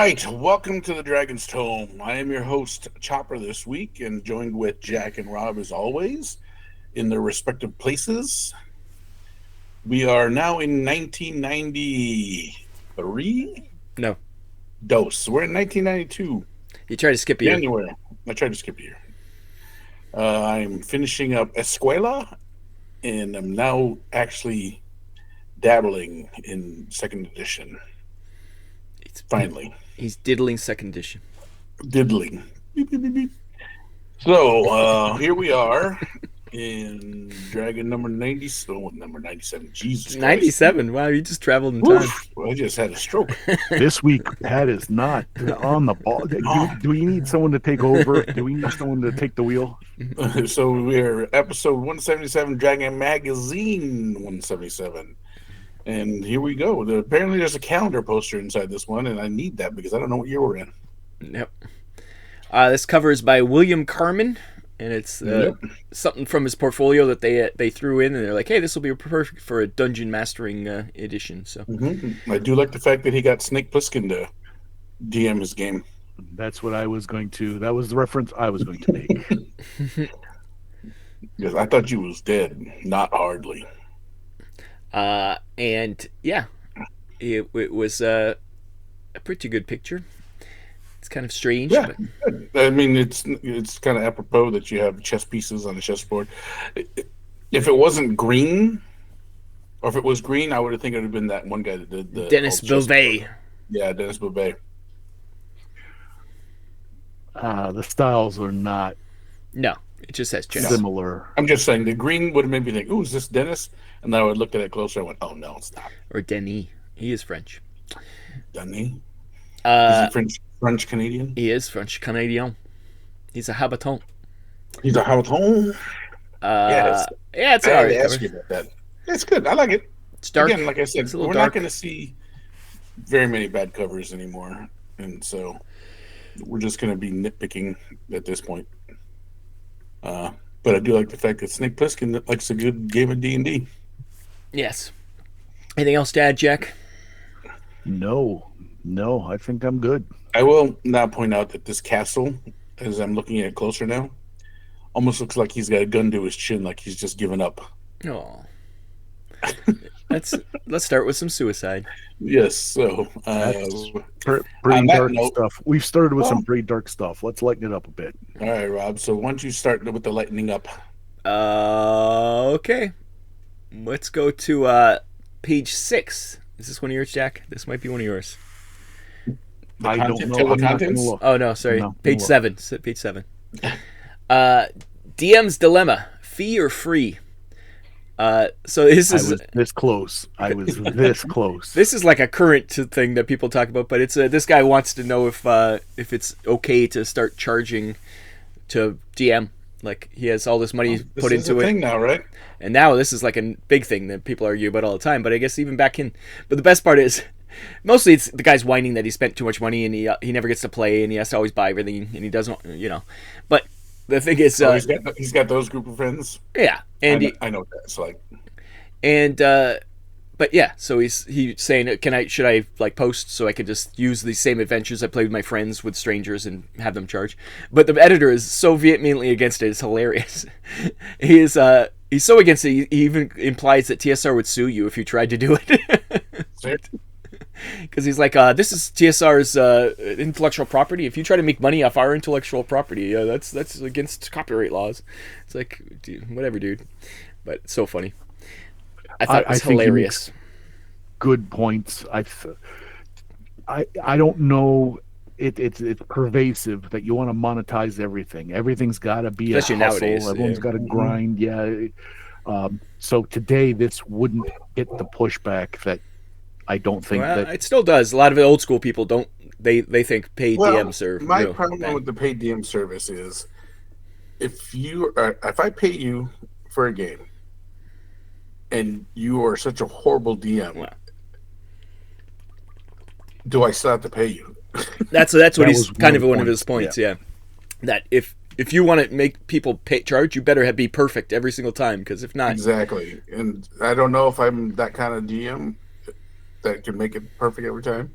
right, welcome to the Dragon's Tome. I am your host, Chopper, this week, and joined with Jack and Rob as always in their respective places. We are now in 1993. No. Dose. We're in 1992, You try to skip a year. January. I tried to skip a year. I'm finishing up Escuela, and I'm now actually dabbling in second edition. Finally. He's diddling second edition. Diddling. Beep, beep, beep, beep. So here we are in Dragon number 90. Oh, number 97. Jesus Christ. 97. Wow, you just traveled in time. Oof, I just had a stroke. This week, Pat is not on the ball. Do we need someone to take over? Do we need someone to take the wheel? So we're episode 177, Dragon Magazine 177. And here we go. Apparently there's a calendar poster inside this one, and I need that because I don't know what year we're in. Yep. This cover is by William Carmen, and it's something from his portfolio that they threw in, and they're like, hey, this will be perfect for a dungeon mastering edition. So I do like the fact that he got Snake Plissken to DM his game. That was the reference I was going to make. Because I thought you was dead, not hardly. And yeah, it was a pretty good picture. It's kind of strange. Yeah, but... I mean, it's kind of apropos that you have chess pieces on the chessboard. If it wasn't green, or if it was green, I would have think it would have been that one guy that did the Dennis Beauvais. Yeah, Dennis Beauvais. The styles are not. No, it just says chess. Similar. I'm just saying the green would have made me think, "Ooh, is this Dennis?" And then I would look at it closer. I went, "Oh no, it's not." Or Denis. He is French. Denis. Is he French Canadian? He is French Canadian. He's a habitant. He's a habitant. Yeah, it's I had alright. to ask you about that. It's good. I like it. It's dark. Again, like I said, we're not going to see very many bad covers anymore, and so we're just going to be nitpicking at this point. But I do like the fact that Snake Plissken likes a good game of D&D. Yes. Anything else to add, Jack? No, I think I'm good. I will now point out that this castle, as I'm looking at it closer now, almost looks like he's got a gun to his chin, like he's just given up. Oh. Let's start with some suicide. Yes, so pretty dark stuff. We've started with some pretty dark stuff. Let's lighten it up a bit. All right, Rob. So why don't you start with the lightening up? Okay. Let's go to page 6. Is this one of yours, Jack? This might be one of yours. I don't know. The contents? Oh no, sorry. No, page 7. Page 7. DM's dilemma: fee or free? So this is. I was this close. This is like a current thing that people talk about, but it's this guy wants to know if it's okay to start charging to DM. Like he has all this money put into it. Thing now, right? And now this is like a big thing that people argue about all the time. But I guess even back in, but the best part is, mostly it's the guy's whining that he spent too much money and he never gets to play and he has to always buy everything and he doesn't, But the thing is, he's got those group of friends. Yeah, and I know what that's like. And but yeah, so he's saying, should I like post so I could just use the same adventures I played with my friends with strangers and have them charge? But the editor is so vehemently against it; it's hilarious. He's so against it. He even implies that TSR would sue you if you tried to do it. Because he's like, this is TSR's intellectual property. If you try to make money off our intellectual property, that's against copyright laws. It's like, dude, whatever, dude. But it's so funny. I thought it was hilarious. Good points. I don't know. It's pervasive that you want to monetize everything. Everything's got to be especially a hustle. Nowadays. Everyone's got to grind. Yeah. So today this wouldn't get the pushback that I don't think that it still does. A lot of old school people don't. They think paid DMs are. My problem with the paid DM service is if I pay you for a game and you are such a horrible DM, do I still have to pay you? That's what he's kind of one of his points. Yeah, that if you want to make people charge, you better be perfect every single time. Because if not, exactly. And I don't know if I'm that kind of DM that can make it perfect every time.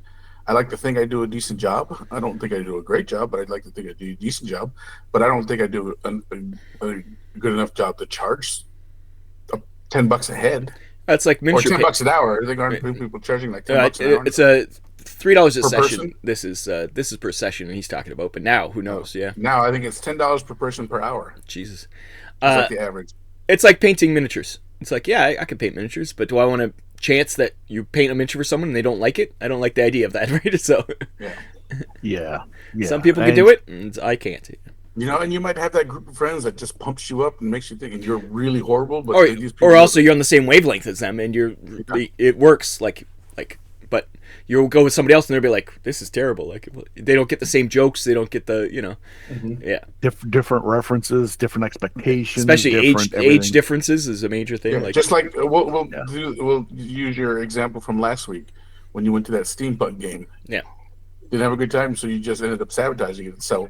I like to think I do a decent job. I don't think I do a great job, but I'd like to think I do a decent job. But I don't think I do a good enough job to charge $10 a head That's like or miniature. $10 an hour. I think aren't people charging like $10 an hour It's a $3 a per session. person? This is per session, and he's talking about. But now, who knows? Yeah, Now I think it's $10 per person per hour. Jesus. It's like the average. It's like painting miniatures. It's like, yeah, I can paint miniatures, but do I want to chance that you paint a miniature for someone and they don't like it? I don't like the idea of that, right? So, Yeah. Yeah. some people can do it, and I can't. And you might have that group of friends that just pumps you up and makes you think, and you're really horrible. But Or, these people or also you're on the same wavelength as them, and it works. But you'll go with somebody else, and they'll be like, "This is terrible." Like, they don't get the same jokes. They don't get the, yeah. different references, different expectations, Especially different age everything. differences is a major thing. Yeah, Like, just like we'll use your example from last week when you went to that steampunk game. yeah. Didn't have a good time, so you just ended up sabotaging it. So,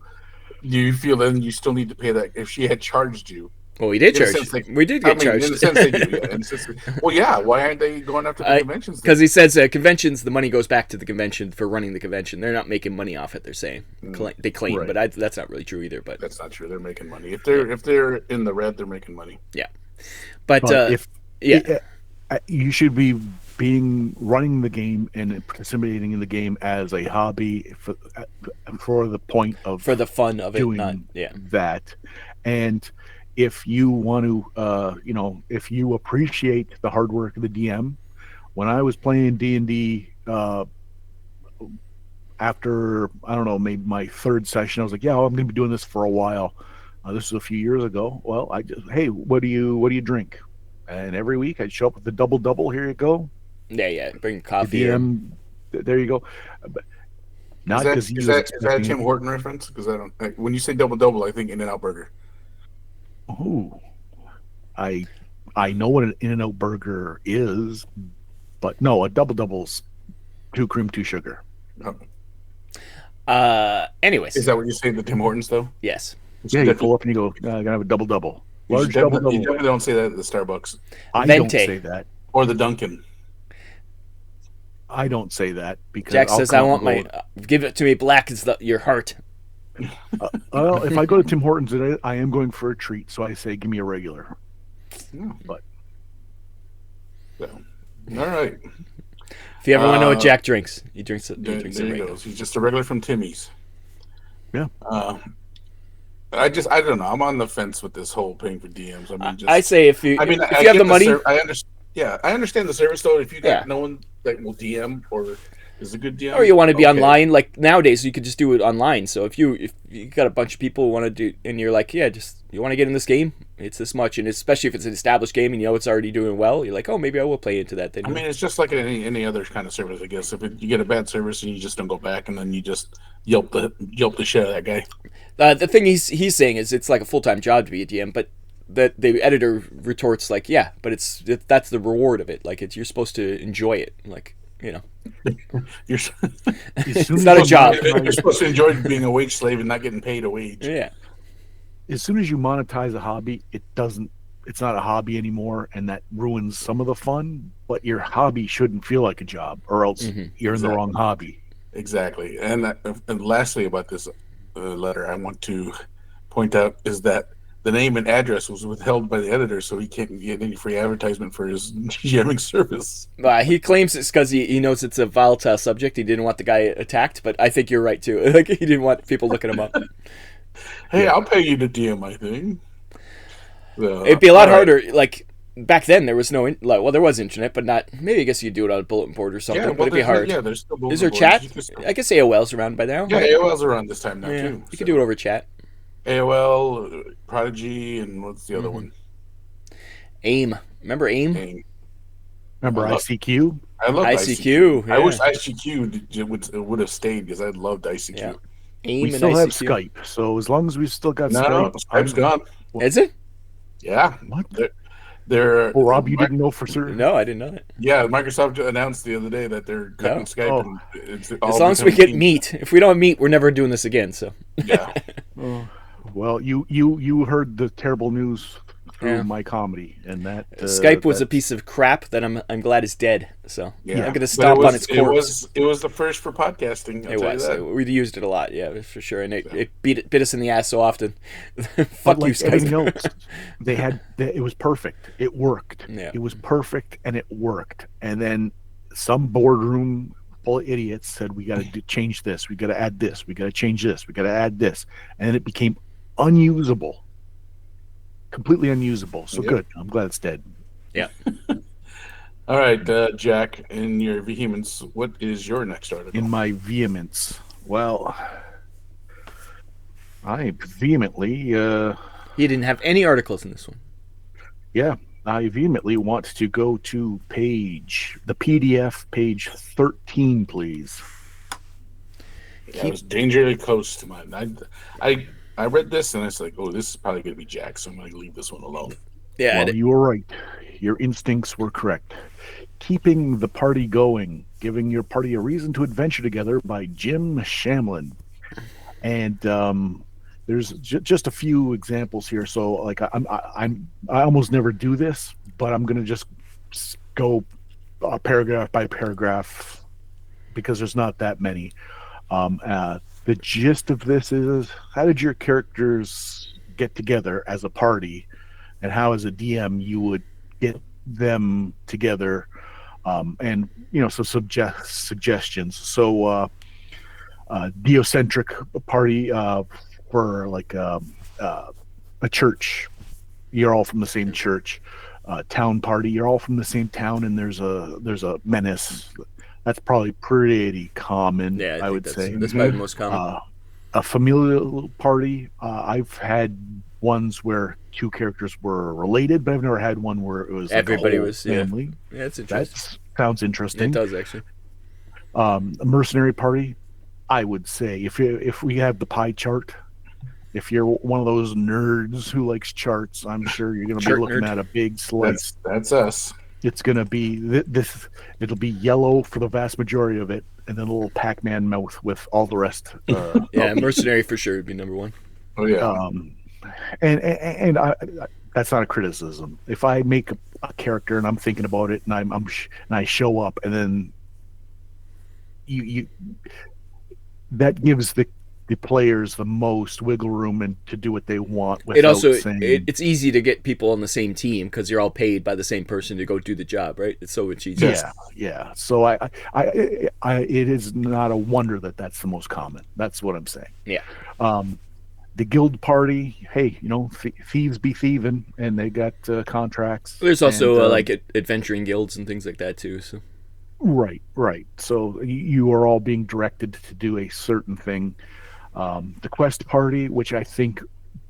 do you feel then you still need to pay that if she had charged you? Well, we did In a charge. sense, We did get charged. In a sense, they do. Yeah. Well, yeah. Why aren't they going after the conventions? Because he says conventions, the money goes back to the convention for running the convention. They're not making money off it. They're saying they claim, Right. but that's not really true either. But That's not true. They're making money. If they're in the red, they're making money. yeah, but If yeah, you should be running the game and participating in the game as a hobby for the point of for the fun of it, doing not yeah. that. And if you want to, if you appreciate the hard work of the DM, when I was playing D&D, after, I don't know, maybe my third session, I was like, yeah, I'm going to be doing this for a while. This was a few years ago. Well, I just, hey, what do you drink? And every week I'd show up with the double. Here you go. Yeah. Bring The coffee. DM, there you go. But not Is because he was that a expecting Tim Horton reference? Because I don't. When you say double, I think In-N-Out Burger. Ooh, I know what an In-N-Out burger is, but no, a double's 2 cream, 2 sugar. Oh. Anyways, Is that what you say to Tim Hortons though? yes. Yeah, you pull up and you go, I'm gonna have a double. Large You double. definitely don't say that at the Starbucks I Venti. don't say that. or the Dunkin'. I don't say that because Jack I'll says, come "I up want and my give it to me black as your heart." well, if I go to Tim Hortons today, I am going for a treat, so I say, give me a regular. Yeah. But So, all right. If you ever want to know what Jack drinks, he drinks There a you regular. go. He's just a regular from Timmy's. yeah, I don't know. I'm on the fence with this whole paying for DMs. I mean, I say if you I mean, if you have the money, I understand. Yeah, I understand the service though. If you got Yeah. no one that will DM or is a good DM, or you want to be okay. online, like nowadays you could just do it online. So if you got a bunch of people who want to do, and you're like, yeah, just you want to get in this game, it's this much, and especially if it's an established game and you know it's already doing well, you're like, oh, maybe I will play into that. Then I mean, it's just like any other kind of service, I guess. If you get a bad service and you just don't go back, and then you just yelp the shit out of that guy. The thing he's saying is it's like a full-time job to be a DM, but the editor retorts like, yeah, but that's the reward of it. Like you're supposed to enjoy it, like You're it's not a job. You're supposed to enjoy being a wage slave and not getting paid a wage. Yeah. as soon as you monetize a hobby, it's not a hobby anymore, and that ruins some of the fun. But your hobby shouldn't feel like a job, or else you're in the wrong hobby. Exactly. And lastly about this letter, I want to point out is that the name and address was withheld by the editor, so he can't get any free advertisement for his GMing service. He claims it's because he knows it's a volatile subject. He didn't want the guy attacked, but I think you're right too. Like he didn't want people looking him up. Hey, I'll pay you to DM my thing. So, It'd be a lot harder. Like back then, there was no there was internet, but not. Maybe I guess you could do it on a bulletin board or something. Yeah, but it'd be hard. Yeah, there's still Is there bulletin chat? boards. I guess AOL's around by now. Yeah, AOL's around this time now Yeah, too. you could do it over chat. AOL, Prodigy, and what's the other one? AIM. Remember AIM? AIM. Remember ICQ? I love ICQ. I wish yeah. ICQ would have stayed because I loved ICQ. Yeah. AIM We and still have ICQ. Skype, so as long as we still got No, Skype, Skype's gone. Is it? Yeah. What? They're Oh, Rob, you didn't know for certain? No, I didn't know that. Yeah, Microsoft announced the other day that they're cutting No? Skype. Oh. And it's As long as we get Teams. meat. If we don't meet, we're never doing this again. So Yeah. Oh, well, you heard the terrible news through Yeah. my comedy, and Skype was a that's piece of crap that I'm glad is dead. So I'm Yeah, gonna but it stomp on was its it corpse. was it was the first for podcasting. I'll It tell you was. that. We used it a lot, yeah, for sure, and So, it bit us in the ass so often. but Fuck you, like everything Skype. else, it was perfect. It worked. Yeah. It was perfect, and it worked. And then some boardroom full of idiots said, "We got to change this. We got to add this. We got to change this. We got to add this," and it became unusable, completely unusable. So yep. good. I'm glad it's dead. Yeah. All right, Jack, in your vehemence, what is your next In article? my vehemence, well, I vehemently, He didn't have any articles in this one. yeah, I vehemently want to go to the PDF page 13, please. Yeah, I was dangerously close to mine. I read this and I was like, oh, this is probably going to be Jack, so I'm going to leave this one alone. Yeah. Well, you were right. Your instincts were correct. Keeping the Party Going, Giving Your Party a Reason to Adventure Together by Jim Shamlin. And there's just a few examples here. So, like, I almost never do this, but I'm going to just go paragraph by paragraph because there's not that many. The gist of this is, how did your characters get together as a party, and how, as a DM, you would get them together, and some suggestions. So, geocentric party, for like a church. You're all from the same church. Town party. You're all from the same town, and there's a menace. That's probably pretty common, Yeah, I I think would say. that's probably the most common. A familial party. I've had ones where two characters were related, but I've never had one where it was like Everybody a whole was family. Yeah, it's interesting. That sounds It interesting. does actually. A mercenary party. I would say if we have the pie chart, if you're one of those nerds who likes charts, I'm sure you're going to be Chart looking nerd. at a big slice. That's us. It's going to be this. It'll be yellow for the vast majority of it, and then a little Pac-Man mouth with all the rest. Yeah, mercenary for sure would be number one. Oh yeah. And that's not a criticism. If I make a character and I'm thinking about it, and and I show up, and then you that gives the players the most wiggle room and to do what they want without It also saying it's easy to get people on the same team because you're all paid by the same person to go do the job, right? It's so much easier. yeah. So it is not a wonder that that's the most common. That's what I'm saying. Yeah. The guild party, hey, thieves be thieving, and they got contracts. There's also and, like adventuring guilds and things like that too. So right. So you are all being directed to do a certain thing. The quest party, which I think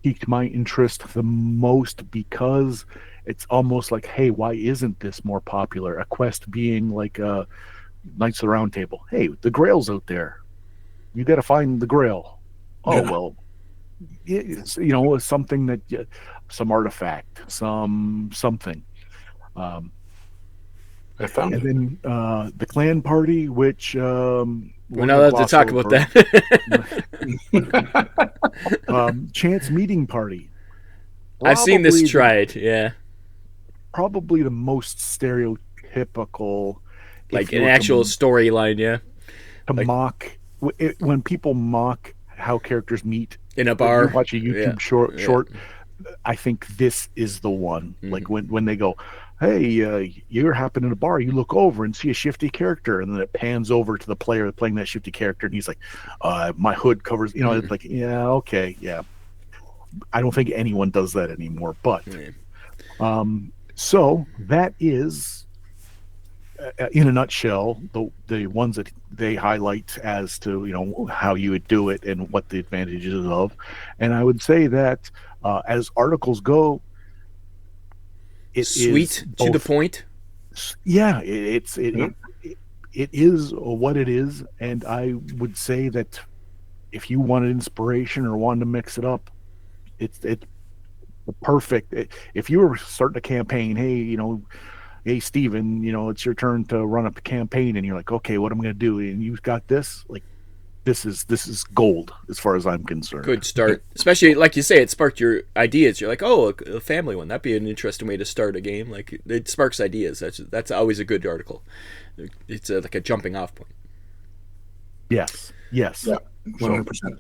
piqued my interest the most because it's almost like, hey, why isn't this more popular? A quest being like Knights of the Round Table. Hey, the Grail's out there. You got to find the Grail. Oh, well, it's, it's something that, some artifact, something. I found And it. then the clan party, which we're not allowed to talk about that. Chance meeting party. I've seen this Probably tried. Yeah, probably the most stereotypical, like an actual storyline. Yeah, to like, mock when people mock how characters meet in a you bar. watch a YouTube Yeah. short. I think this is the one. Mhm. Like when they go, hey, you're happening in a bar, you look over and see a shifty character, and then it pans over to the player playing that shifty character, and he's like, my hood covers, it's like, yeah, okay, yeah. I don't think anyone does that anymore, but so that is, in a nutshell, the ones that they highlight as to how you would do it and what the advantages of. And I would say that as articles go, it sweet is to the both, point. yeah, it is what it is. And I would say that if you wanted inspiration or wanted to mix it up, it's perfect. If you were starting a campaign, hey Steven, it's your turn to run up a campaign, and you're like, okay, what am I going to do? And you've got this, like, this is gold as far as I'm concerned. Good start, especially like you say, it sparked your ideas. You're like, oh, a family one. That'd be an interesting way to start a game. Like it sparks ideas. That's always a good article. It's like a jumping off point. Yes, yes. Yeah, one So hundred percent.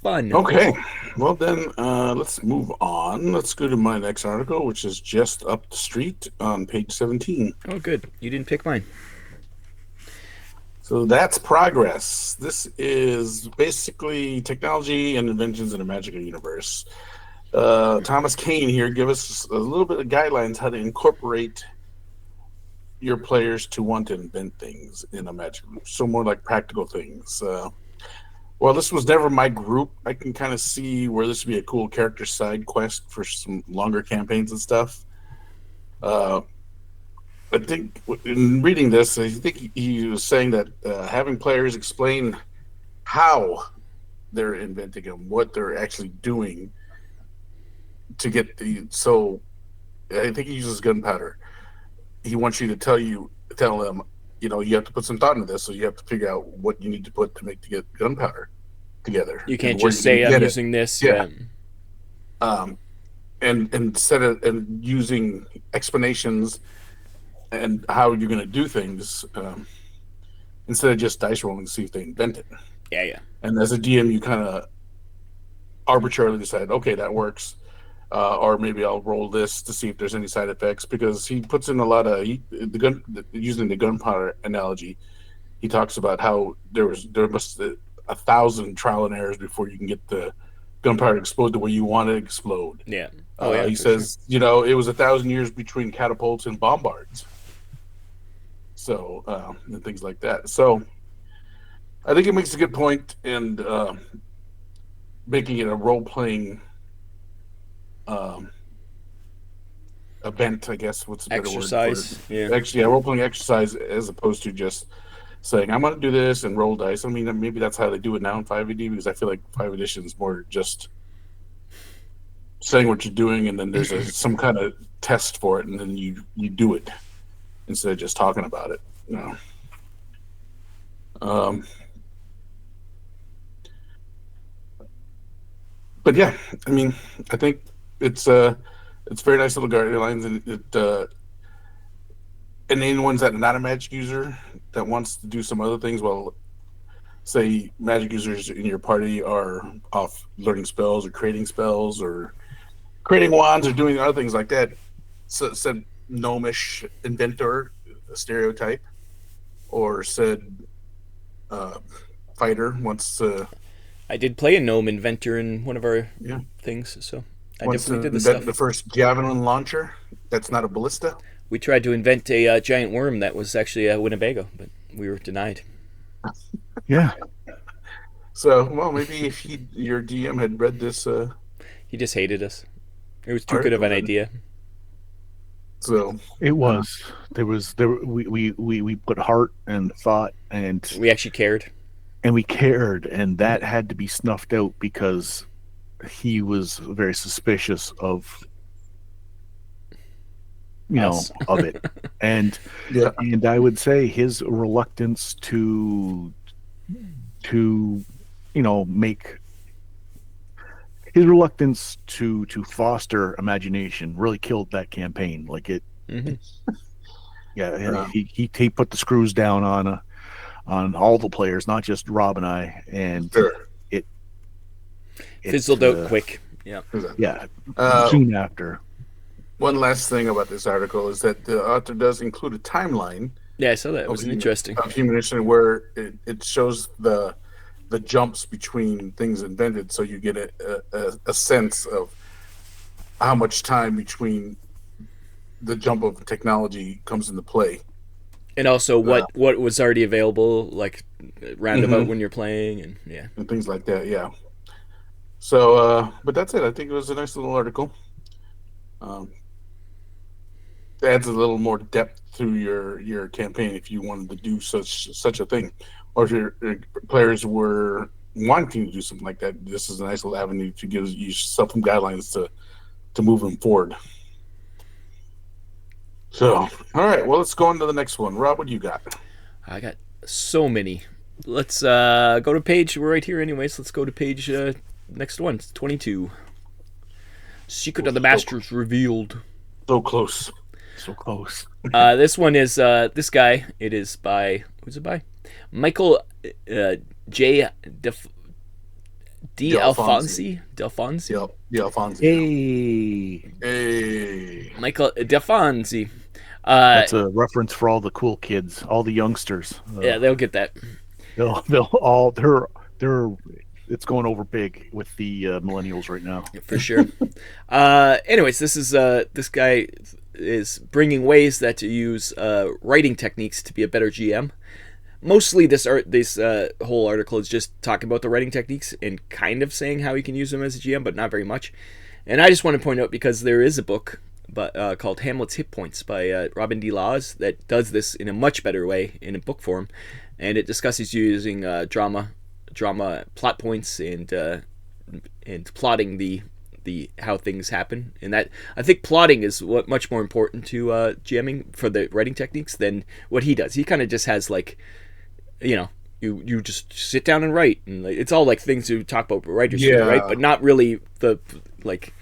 Fun. Okay, well then, let's move on. Let's go to my next article, which is just up the street on page 17. Oh, good. You didn't pick mine. So that's progress. This is basically technology and inventions in a magical universe. Thomas Kane here give us a little bit of guidelines how to incorporate your players to want to invent things in a magic group. So more like practical things. Well, this was never my group. I can kind of see where this would be a cool character side quest for some longer campaigns and stuff. Uh, I think in reading this, I think he was saying that having players explain how they're inventing them, what they're actually doing to get the. So I think he uses gunpowder. He wants you to tell them, you have to put some thought into this, so you have to figure out what you need to put to make to get gunpowder together, You can't and where just you're say going to I'm get it. using this. Yeah. Um, and set it and using explanations and how you're going to do things instead of just dice rolling to see if they invent it. Yeah, yeah. And as a DM, you kind of arbitrarily decide, okay, that works, or maybe I'll roll this to see if there's any side effects because he puts in a lot of using the gunpowder analogy. He talks about how there must 1,000 trial and errors before you can get the gunpowder to explode the way you want it to explode. Yeah. Oh, yeah. He For sure. says, it was 1,000 years between catapults and bombards. So, and things like that. So, I think it makes a good point, and making it a role playing um, event, I guess, what's a better word for Exercise. Yeah. it? Actually, a role playing exercise as opposed to just saying, I'm going to do this and roll dice. I mean, maybe that's how they do it now in 5ed because I feel like 5 edition is more just saying what you're doing, and then there's some kind of test for it, and then you do it instead of just talking about it. Um, but yeah, I mean, I think it's very nice little guidelines, and and anyone's that not a magic user that wants to do some other things. Well, say magic users in your party are off learning spells or creating spells or creating wands or doing other things like that. So, said gnomish inventor stereotype, or said uh, fighter I did play a gnome inventor in one of our yeah things, so I wants to definitely did the invent stuff. the first javelin launcher. That's not a ballista. We tried to invent a giant worm that was actually a Winnebago, but we were denied. yeah, So, well, maybe if your DM had read this He just hated us. It was too good of article, an then idea. so it uh, was. There we put heart and thought We actually cared. and we cared, and that had to be snuffed out because he was very suspicious of Us. of it, and yeah, and I would say his reluctance to make his reluctance to foster imagination really killed that campaign. Like it, Hmm. yeah, uh, he put the screws down on all the players, not just Rob and I, and sure. it Fizzled out quick. Yeah. yeah, Uh, soon after. One last thing about this article is that the author does include a timeline Yeah, I saw that. It of was interesting. human history where it shows the jumps between things invented, so you get a sense of how much time between the jump of technology comes into play. And also Uh, what was already available, like roundabout mhm, when you're playing, and yeah. and things like that. Yeah. So, but that's it. I think it was a nice little article. Um, adds a little more depth to your campaign if you wanted to do such a thing, or if your players were wanting to do something like that. This is a nice little avenue to give yourself some guidelines to move them forward. So, all right, well, let's go on to the next one. Rob, what do you got? I got so many. let's go to page. We're right here, anyways. Let's go to page next one. It's 22. Secret of the Masters revealed. So close. So close. This one is this guy. It is by who's it by? Michael J. D'Alfonsi. Yep. Alfonso. Hey. Michael D'Alfonsi. That's a reference for all the cool kids, all the youngsters. Yeah, they'll get that. They'll all they're it's going over big with the millennials right now. For sure. Anyways, this guy is bringing ways that to use writing techniques to be a better GM. Mostly, this whole article is just talking about the writing techniques and kind of saying how you can use them as a GM, but not very much. And I just want to point out, because there is a book called Hamlet's Hit Points by Robin D. Laws that does this in a much better way in a book form, and it discusses using drama plot points and plotting the how things happen. And that, I think, plotting is much more important to GMing for the writing techniques than what he does. He kind of just has like, you just sit down and write, and it's all like things you talk about writers should write, but not really the like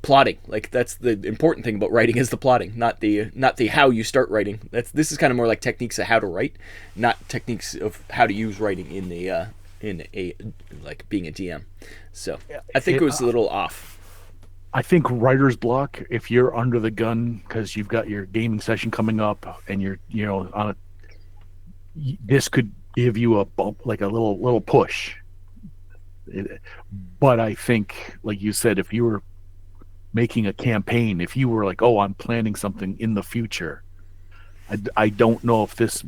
plotting. Like, that's the important thing about writing, is the plotting, not the how you start writing. This is kind of more like techniques of how to write, not techniques of how to use writing in a like being a DM. So I think it was a little off. I think writer's block, if you're under the gun because you've got your gaming session coming up and you're on this could give you a bump, like a little push. But I think, like you said, if you were making a campaign, if you were like, oh, I'm planning something in the future, I don't know if this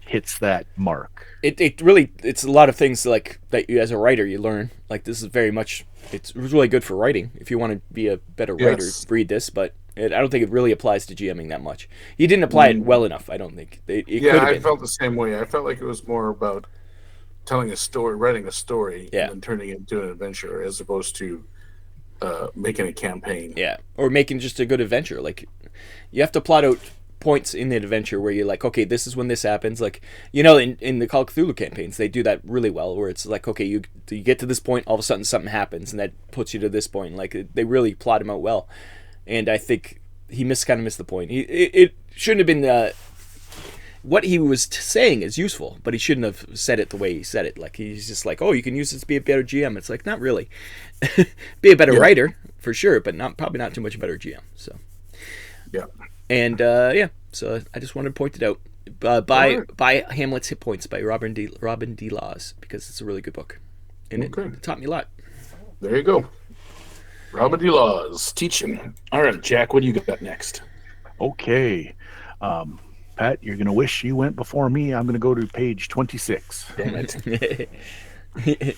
hits that mark. It's a lot of things like that you, as a writer, you learn. Like, this is very much, it's really good for writing. If you want to be a better writer, read this, but I don't think it really applies to GMing that much. He didn't apply it well enough, I don't think. I felt the same way. I felt like it was more about telling a story, writing a story, and then turning it into an adventure, as opposed to making a campaign. Yeah, or making just a good adventure. Like, you have to plot out points in the adventure where you're like, okay, this is when this happens. Like, in the Call of Cthulhu campaigns, they do that really well, where it's like, okay, you get to this point, all of a sudden something happens, and that puts you to this point. Like, they really plot him out well. And I think he kind of missed the point. It shouldn't have been what he was saying is useful, but he shouldn't have said it the way he said it. Like, he's just like, oh, you can use this to be a better GM. It's like, not really. Be a better writer for sure, but probably not too much a better GM. So and so I just wanted to point it out. By Hamlet's Hit Points by Robin D. Laws, because it's a really good book, and it taught me a lot. There you go. Robin D. Laws teaching. All right, Jack, what do you got next? Okay. Pat, you're going to wish you went before me. I'm going to go to page 26. Damn it.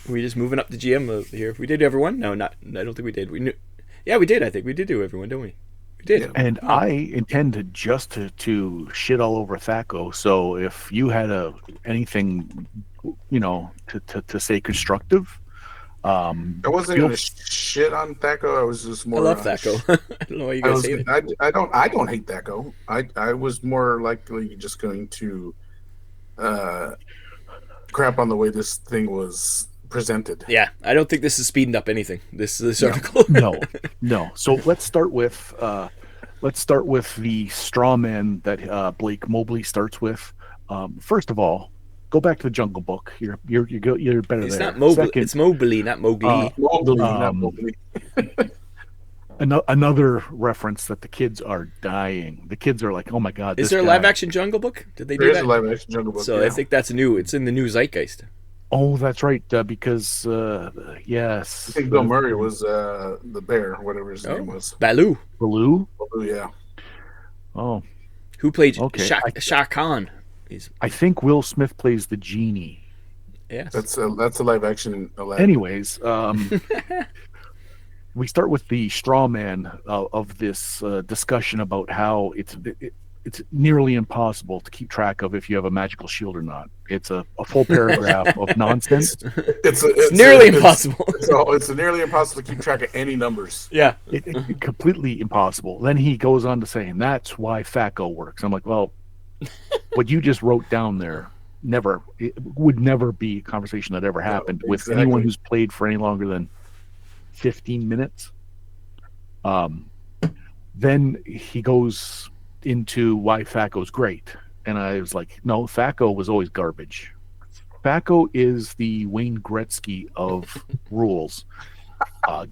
We're just moving up the GM here. We did everyone? No, not. I don't think we did. Yeah, we did. I think we did do everyone, don't we? We did. Yeah. And I intend to shit all over Thaco. So if you had anything, to say constructive, I wasn't going to shit on Thaco. I was just more. I love Thaco. I don't know why you guys hate it. I don't hate Thaco. I was more likely just going to crap on the way this thing was presented. Yeah, I don't think this is speeding up anything. This article. No. So let's start with the straw man that Blake Mobley starts with. First of all, go back to the Jungle Book. You're better it's there. Not Mobley. It's Mobley, not Mowgli. Not Mowgli. Another reference that the kids are dying. The kids are like, "Oh my god!" Is there a live action Jungle Book? Did they do that? There is a live action Jungle Book. So I think that's new. It's in the new zeitgeist. Oh, that's right. Because yes, I think Bill Murray was the bear, whatever his name was. Baloo. Baloo. Yeah. Oh, who played Shah Khan? I think Will Smith plays the genie. Yes, that's a live action. Anyways, we start with the straw man of this discussion about how it's nearly impossible to keep track of if you have a magical shield or not. It's a full paragraph of nonsense. It's nearly impossible. It's nearly impossible to keep track of any numbers. Yeah, it completely impossible. Then he goes on to say, and that's why Thaco works. I'm like, well, what you just wrote down there never, it would never be a conversation that ever No, happened with anyone exactly. who's played for any longer than 15 minutes. Um, then he goes into why Thaco's great. And I was like, no, Thaco was always garbage. Thaco is the Wayne Gretzky of rules.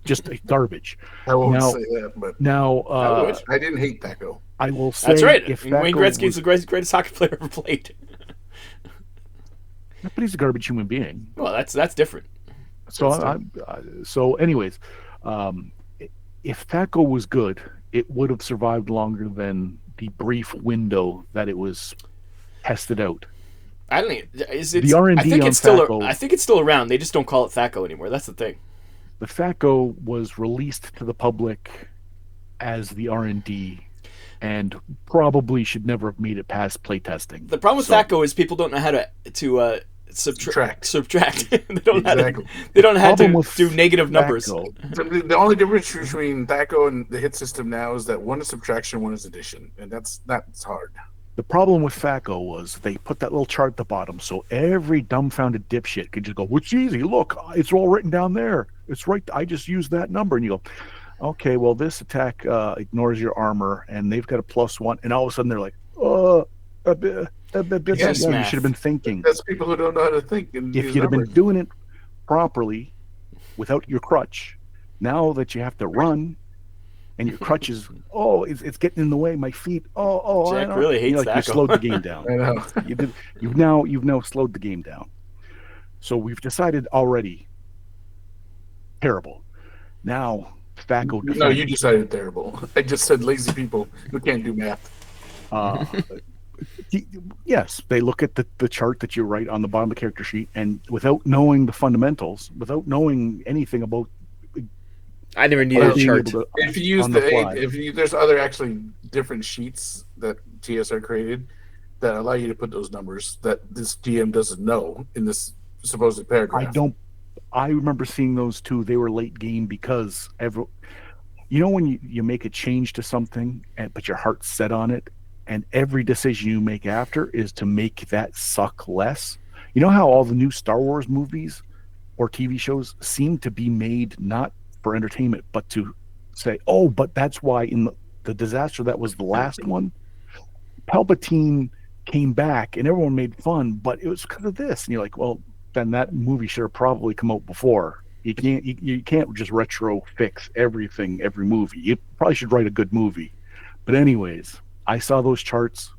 Just garbage. I won't Now, say that, but now, I would. I didn't hate Thaco. I will That's say right. if Wayne Thaco Gretzky is was, the greatest hockey player ever played. but he's a garbage human being. Well, that's different. So anyways, um, if Thaco was good, it would have survived longer than the brief window that it was tested out. I don't think is The it's. R and I D think on it's still. I Thaco, think it's still around. They just don't call it Thaco anymore. That's the thing. the Thaco was released to the public as the R&D and probably should never have made it past playtesting. The problem with So, Thaco is people don't know how to Subtract. subtract. They don't know how Exactly. to. They don't know how Problem to with do negative numbers. Thaco, The only difference between Thaco and the hit system now is that one is subtraction, one is addition, and that's hard. the problem with Thaco was they put that little chart at the bottom, so every dumbfounded dipshit could just go, "It's easy. Look, it's all written down there. It's right. I just used that number." And you go, "Okay, well, this attack ignores your armor, and they've got a +1." And all of a sudden, they're like, a bit, Yes, yeah, you math. should have been thinking. That's people who don't know how to think and If use you'd have been numbers. doing it properly without your crutch, now that you have to run and your crutch is, it's getting in the way, my feet, I Jack don't. really hates You Thaco. slowed the game down. I know. You've now slowed the game down. So we've decided already. Terrible. Now Thaco No, you defense. decided terrible. I just said lazy people who can't do math. Uh, yes, they look at the chart that you write on the bottom of the character sheet, and without knowing the fundamentals, without knowing anything about I never needed a being chart. able to If you use on the fly. there's other actually different sheets that TSR created that allow you to put those numbers that this DM doesn't know in this supposed paragraph. I remember seeing those too. They were late game because when you make a change to something, but your heart's set on it, and every decision you make after is to make that suck less. You know how all the new Star Wars movies or TV shows seem to be made not for entertainment, but to say, oh, but that's why in the disaster that was the last one, Palpatine came back and everyone made fun, but it was because of this. And you're like, well, then that movie should have probably come out before. You can't just retro fix everything, every movie. You probably should write a good movie. But anyways, I saw those charts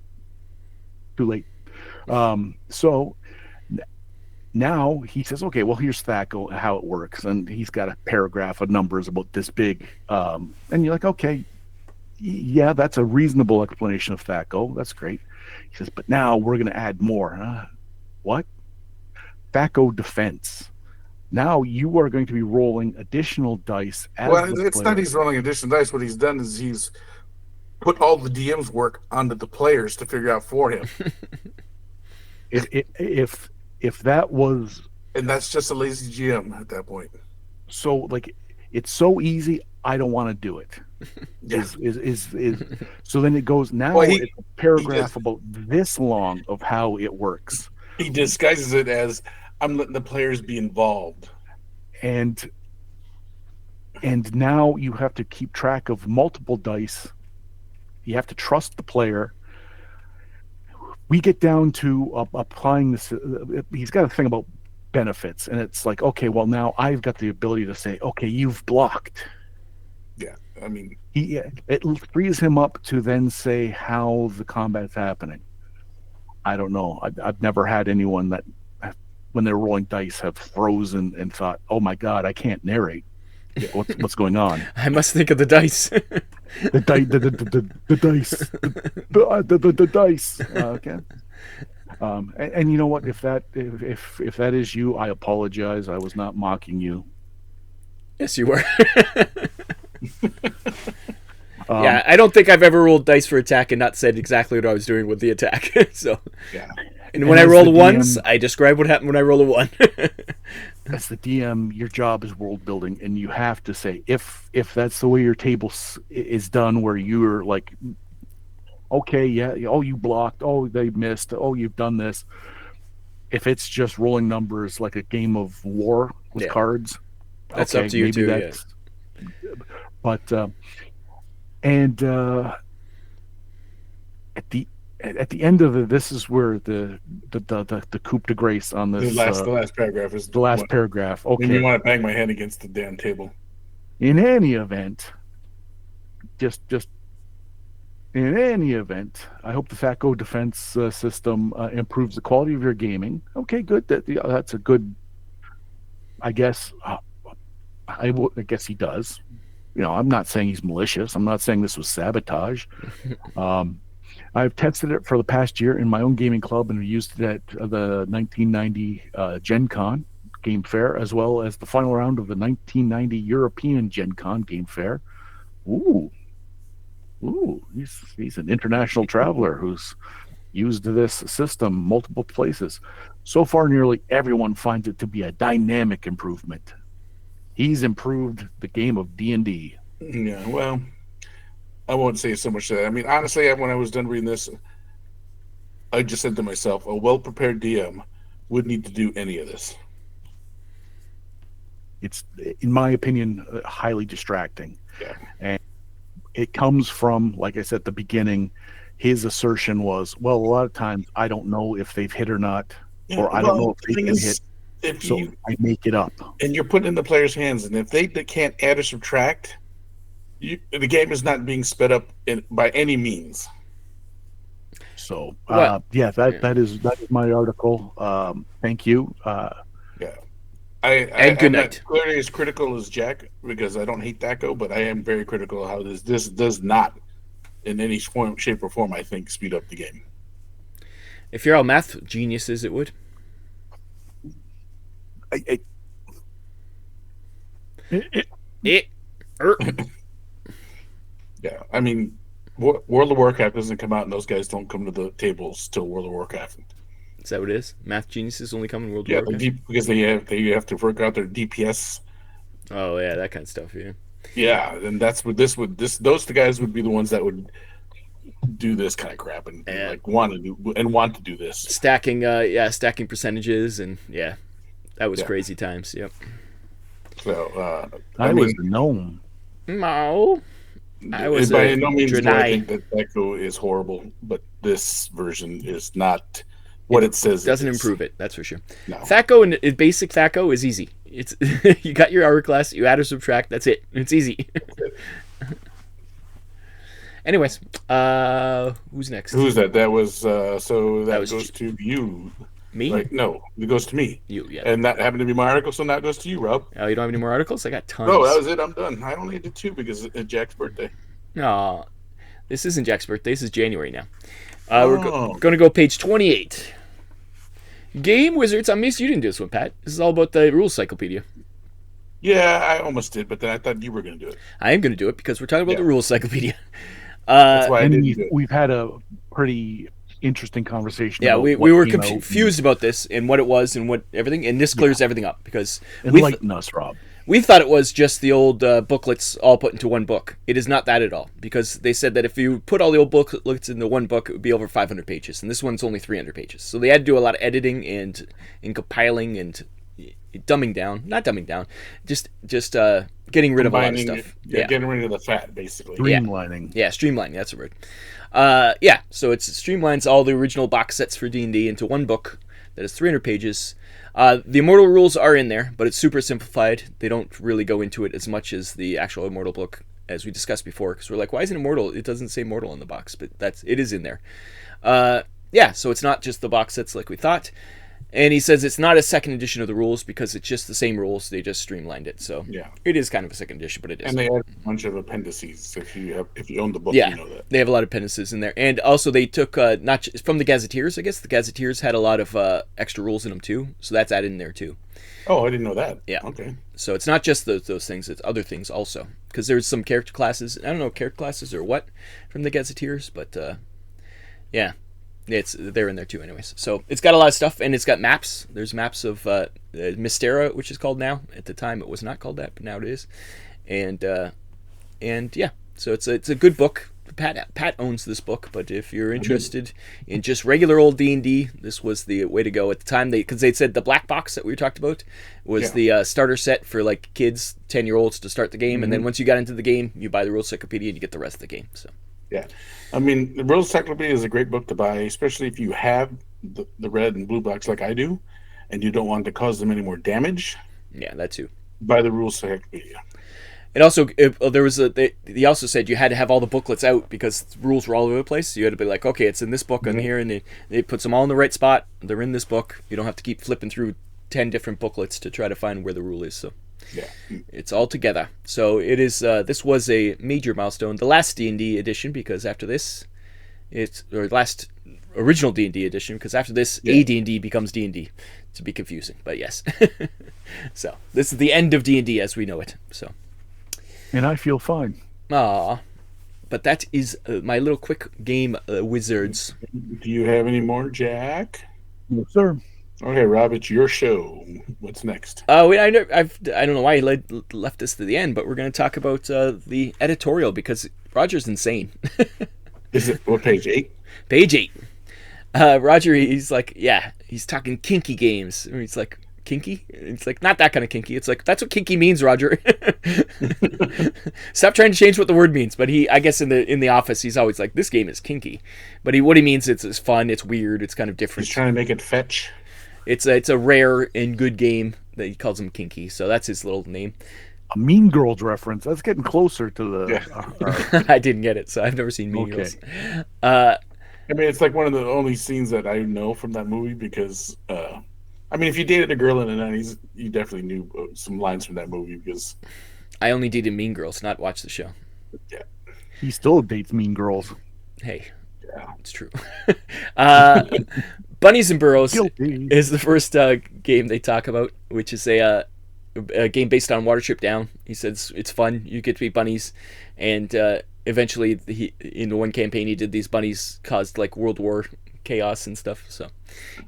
too late. So now he says, okay, well, here's Thaco, how it works. And he's got a paragraph of numbers about this big. And you're like, okay, yeah, that's a reasonable explanation of Thaco. That's great. He says, but now we're going to add more. What? Thaco defense. Now you are going to be rolling additional dice as Well, the it's player. not he's rolling additional dice. What he's done is he's put all the DM's work onto the players to figure out for him. If that was And that's just a lazy GM at that point. so, like, it's so easy, I don't want to do it. Yeah. Is so then it goes now. Well, it's a paragraph just- about this long of how it works, He disguises it as I'm letting the players be involved. and now you have to keep track of multiple dice. You have to trust the player. We get down to applying this. He's got a thing about benefits, and it's like, okay, well, now I've got the ability to say, okay, you've blocked. Yeah, I mean, It frees him up to then say how the combat's happening. I don't know. I've never had anyone that, when they're rolling dice, have frozen and thought, "Oh my God, I can't narrate. What's going on?" I must think of the dice. The dice, the dice, the dice. Okay. And you know what? If that is you, I apologize. I was not mocking you. Yes, you were. Yeah, I don't think I've ever rolled dice for attack and not said exactly what I was doing with the attack. So, yeah. and when I as roll the a ones, DM I describe what happened when I roll a one. As the DM, your job is world building, and you have to say if that's the way your table is done, where you're like, okay, yeah, oh, you blocked, oh, they missed, oh, you've done this. if it's just rolling numbers like a game of war with Yeah. cards, That's okay, up to you maybe too. Yeah. that's. But and at the end of this is where the coup de grace on The this last paragraph is the last what paragraph. made me Okay, want to bang my head against the damn table. in any event, just in any event, I hope the FATCO defense system improves the quality of your gaming. Okay, good. That's a good. I guess I guess he does. I'm not saying he's malicious. I'm not saying this was sabotage. Um, I've tested it for the past year in my own gaming club and used it at the 1990 Gen Con Game Fair, as well as the final round of the 1990 European Gen Con Game Fair. Ooh, he's an international traveler who's used this system multiple places. So far, nearly everyone finds it to be a dynamic improvement. He's improved the game of D&D. Yeah, well, I won't say so much that. I mean, honestly, when I was done reading this, I just said to myself, a well prepared DM would need to do any of this. It's, in my opinion, highly distracting. Yeah. And it comes from, like I said at the beginning, his assertion was, well, a lot of times I don't know if they've hit or not, Yeah, or I don't know well, if the they thing can is, hit, if so you I make it up. and you're putting in the player's hands, and if they can't add or subtract, the game is not being sped up by any means. So, What? yeah, that is my article. Thank you. Yeah, And good I'm not night. clearly as critical as Jack because I don't hate THACO, but I am very critical of how this does not, in any form, shape, or form, I think, speed up the game. If you're all math geniuses, it would. I, it, It. Er. Yeah, I mean, World of Warcraft doesn't come out, and those guys don't come to the tables till World of Warcraft. Is that what it is? Math geniuses only come in World of Yeah, Warcraft? because they have to work out their DPS. Oh, yeah, that kind of stuff, yeah. Yeah, and that's what those the guys would be the ones that would do this kind of crap and Yeah. like want to do this. Stacking percentages, and yeah, that was Yeah. crazy times, yep. So I was the gnome. No. I was by no means do I Draenei. think that Echo is horrible, but this version is not what it says. Doesn't it is. improve it, that's for sure. No. THACO and basic THACO is easy. It's you got your hour class, you add or subtract, that's it. It's easy. Anyways, who's next? Who's that? That was so that was goes to you. Me? Right? No, it goes to me. You, yeah. And that happened to be my article, so now it goes to you, Rob. Oh, you don't have any more articles? I got tons. No, that was it. I'm done. I only did 2 because it's Jack's birthday. No, this isn't Jack's birthday. This is January now. We're Oh. going to go page 28. Game Wizards. I missed you didn't do this one, Pat. This is all about the rules cyclopedia. Yeah, I almost did, but then I thought you were going to do it. I am going to do it because we're talking about Yeah. the rules cyclopedia. That's why I And didn't do it. we've had a pretty interesting conversation. Yeah, about we what were came out confused about this and what it was and what everything, and this clears everything up because and we enlighten us, Rob. we thought it was just the old booklets all put into one book. It is not that at all because they said that if you put all the old booklets into one book, it would be over 500 pages, and this one's only 300 pages. So they had to do a lot of editing and compiling and dumbing down, not dumbing down, just getting rid of a lot of Combining stuff. it, getting rid of the fat, basically. Streamlining. Yeah, streamlining. That's a word. So it streamlines all the original box sets for D&D into one book that is 300 pages. The Immortal rules are in there, but it's super simplified. They don't really go into it as much as the actual Immortal book, as we discussed before. Because we're like, why isn't Immortal? It doesn't say Mortal in the box, but it is in there. So it's not just the box sets like we thought. And he says it's not a second edition of the rules because it's just the same rules. They just streamlined it. So Yeah. it is kind of a second edition, but it is. And they add a bunch of appendices. If you own the book, Yeah, you know that. they have a lot of appendices in there, and also they took not from the Gazetteers. I guess the Gazetteers had a lot of extra rules in them too, so that's added in there too. Oh, I didn't know that. Yeah. Okay. So it's not just those things; it's other things also. Because there's some character classes. I don't know character classes or what from the Gazetteers, but yeah, they're in there too. Anyways, so it's got a lot of stuff, and it's got maps. There's maps of Mystera, which is called now. At the time, it was not called that, but now it is. And yeah, so it's a good book Pat owns this book, but if you're interested in just regular old D&D, this was the way to go at the time. Because they said the black box that we talked about was the starter set for like kids, 10-year-olds to start the game, and then once you got into the game, you buy the rules encyclopedia and you get the rest of the game. So yeah, I mean, the rules encyclopedia is a great book to buy, especially if you have the red and blue box like I do, and you don't want to cause them any more damage. Yeah, that too. Buy the rules encyclopedia. It also there was he also said you had to have all the booklets out because rules were all over the place. So you had to be like, okay, it's in this book and here, and they puts them all in the right spot. They're in this book. You don't have to keep flipping through 10 different booklets to try to find where the rule is. So yeah, it's all together. So it is. This was a major milestone. The last D&D edition, because after this, last original D&D edition, because after this, AD&D becomes D&D. To be confusing, but yes. So this is the end of D&D as we know it. So. And I feel fine. But that is my little quick game, wizards. Do you have any more, Jack? Yes, sir. Okay, Rob, it's your show. What's next? I don't know why he left this to the end, but we're going to talk about the editorial because Roger's insane. Is it what page 8? Page 8. Roger, he's like, he's talking kinky games. And he's like, kinky? It's like, not that kind of kinky. It's like, that's what kinky means, Roger. Stop trying to change what the word means. But I guess in the office, he's always like, this game is kinky. But what he means, it's fun, it's weird, it's kind of different. He's trying to make it fetch. It's a rare and good game that he calls him kinky. So that's his little name. A Mean Girls reference. That's getting closer to the... I didn't get it, so I've never seen Mean Girls. I mean, it's like one of the only scenes that I know from that movie because, I mean, if you dated a girl in the 90s, you definitely knew some lines from that movie because... I only dated Mean Girls, not watched the show. Yeah. He still dates Mean Girls. Hey. Yeah. It's true. Bunnies and Burrows Guilty. is the first game they talk about, which is a game based on Watership Down. He says it's fun. You get to be bunnies, and eventually, in the one campaign he did, these bunnies caused like World War chaos and stuff. So